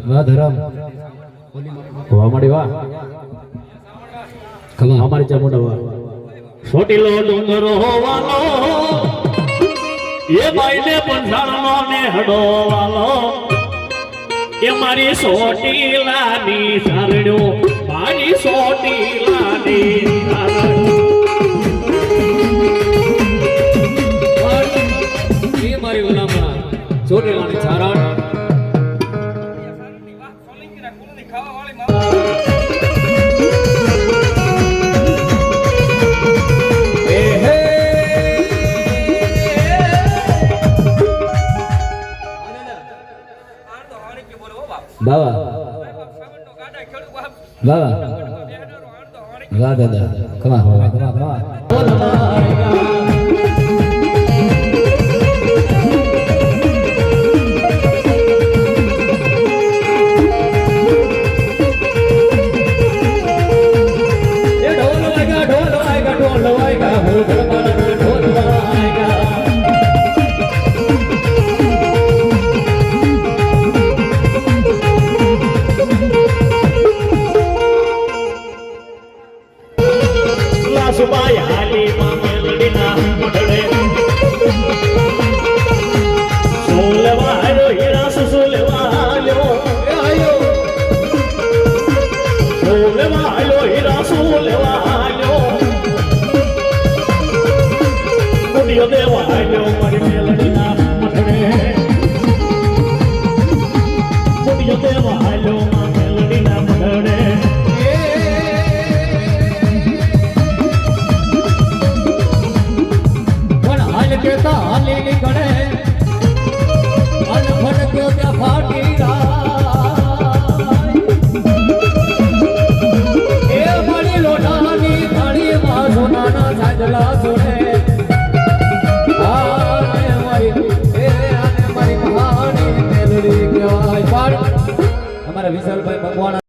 વાહ ધરમ વાહ મળી વાહ ખમા અમારી ચામુંડા વાહ છોટીલો ડુંગરો હોવાનો એ બાઈને પંથાળનો ને હડોવાલો એ મારી સોટીલાની સારડ્યો મારી સોટીલાની એ મારી ગુલામા ચોટેલાની છારણ બાવા બાવા વાહ દાદા કમા કમા કમા સુબાઈ હાલી માં મેલડીના મોઢડે સોલવાયો હીરા સોલવાયો આયો સોલવાયો હીરા સોલવાયો કુડિયો દેવાયો મારી મેલડીના મોઢડે કુડિયો દેવાયો માં મેલડીના મોઢડે કેતા હાલી નીકળે અને ફટક્યો ત્યાં ફાટી એ મારી લોટાની થાળીમાં સોનાના સાજલા સોને આને મારી કહાની મેલડી કહેવાય. અમારા વિશાલભાઈ ભગવાન